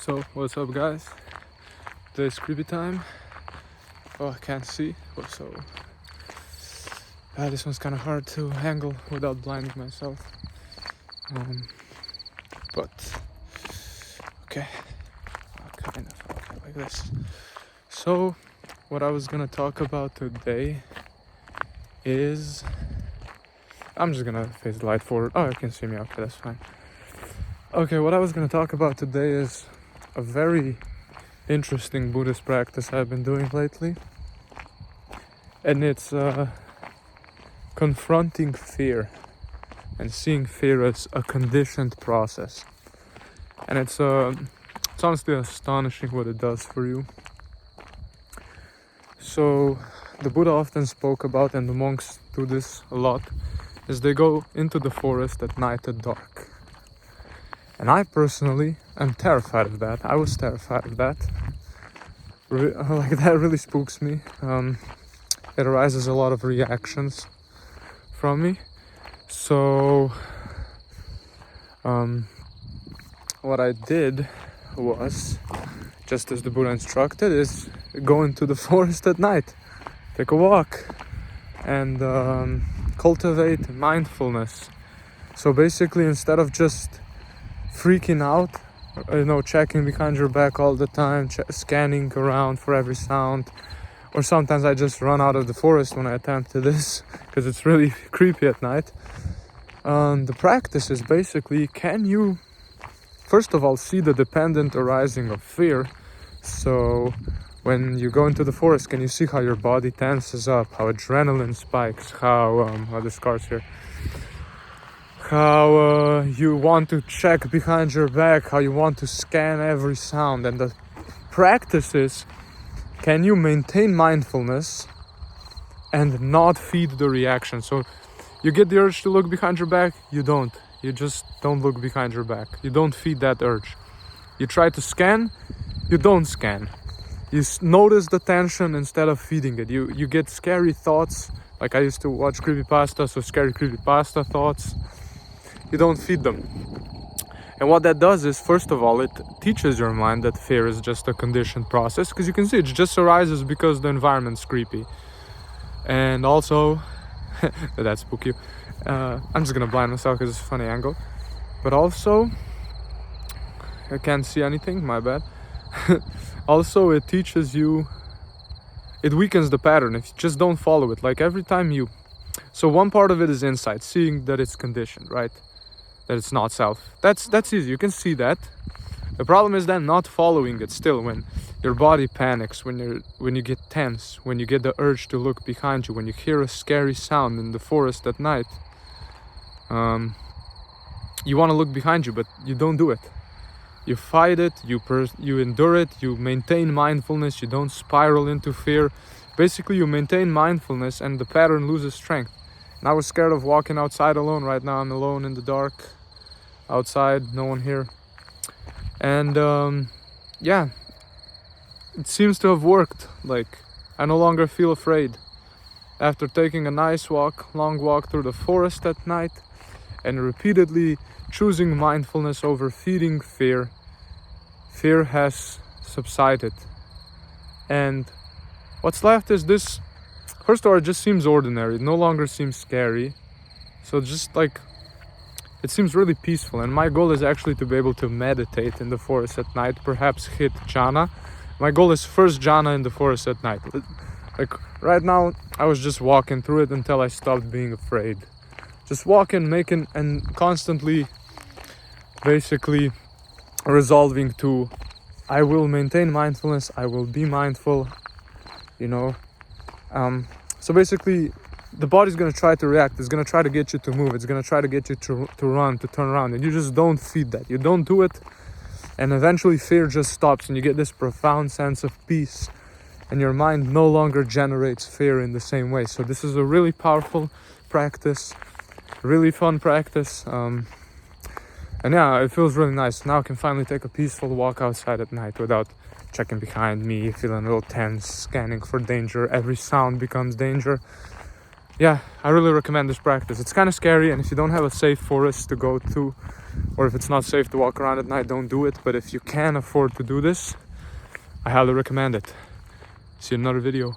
So what's up, guys? Today's creepy time. Oh, I can't see. So this one's kind of hard to handle without blinding myself. But okay, kind of okay, like this. So what I was gonna talk about today is I'm just gonna face the light forward. Oh, you can see me. Okay, that's fine. Okay, what I was gonna talk about today is a very interesting Buddhist practice I've been doing lately, and it's confronting fear and seeing fear as a conditioned process. And it's honestly astonishing what it does for you. So the Buddha often spoke about, and the monks do this a lot, is they go into the forest at night at dark. And I personally am terrified of that. I was terrified of that. Like, that really spooks me. It arises a lot of reactions from me. So what I did was, just as the Buddha instructed, is go into the forest at night, take a walk, and cultivate mindfulness. So basically, instead of just freaking out, checking behind your back all the time, scanning around for every sound, or sometimes I just run out of the forest when I attempt to this because it's really creepy at night. The practice is basically, can you first of all see the dependent arising of fear? So when you go into the forest, can you see how your body tenses up, how adrenaline spikes, how the scars here, how you want to check behind your back, how you want to scan every sound. And the practice is, can you maintain mindfulness and not feed the reaction? So you get the urge to look behind your back, you don't. You just don't look behind your back. You don't feed that urge. You try to scan, you don't scan. You notice the tension instead of feeding it. You get scary thoughts. Like, I used to watch creepypasta, so scary creepypasta thoughts. You don't feed them. And what that does is, first of all, it teaches your mind that fear is just a conditioned process, because you can see it just arises because the environment's creepy. And also, that spook you. I'm just gonna blind myself because it's a funny angle. But also, I can't see anything, my bad. Also, it teaches you, it weakens the pattern if you just don't follow it. Like, every time you, so one part of it is insight, seeing that it's conditioned, right? That it's not self. That's easy, you can see that. The problem is then not following it still, when your body panics, when you get tense, when you get the urge to look behind you, when you hear a scary sound in the forest at night. You want to look behind you, but you don't do it. You fight it, you endure it, you maintain mindfulness, you don't spiral into fear. Basically, you maintain mindfulness and the pattern loses strength. And I was scared of walking outside alone. Right now I'm alone in the dark, outside, no one here. And yeah, it seems to have worked. Like, I no longer feel afraid. After taking a nice walk, long walk through the forest at night, and repeatedly choosing mindfulness over feeding fear, fear has subsided. And what's left is this. First of all, it just seems ordinary. It no longer seems scary. So just like, it seems really peaceful. And my goal is actually to be able to meditate in the forest at night, perhaps hit jhana. My goal is first jhana in the forest at night. Like, right now, I was just walking through it until I stopped being afraid. Just walking, making, and constantly basically resolving to, I will maintain mindfulness, I will be mindful, So basically, the body's going to try to react. It's going to try to get you to move. It's going to try to get you to run, to turn around. And you just don't feed that. You don't do it. And eventually fear just stops and you get this profound sense of peace. And your mind no longer generates fear in the same way. So this is a really powerful practice. Really fun practice. And yeah, it feels really nice. Now I can finally take a peaceful walk outside at night without checking behind me, feeling a little tense, scanning for danger. Every sound becomes danger. Yeah, I really recommend this practice. It's kind of scary, and if you don't have a safe forest to go to, or if it's not safe to walk around at night, don't do it. But if you can afford to do this, I highly recommend it. See you in another video.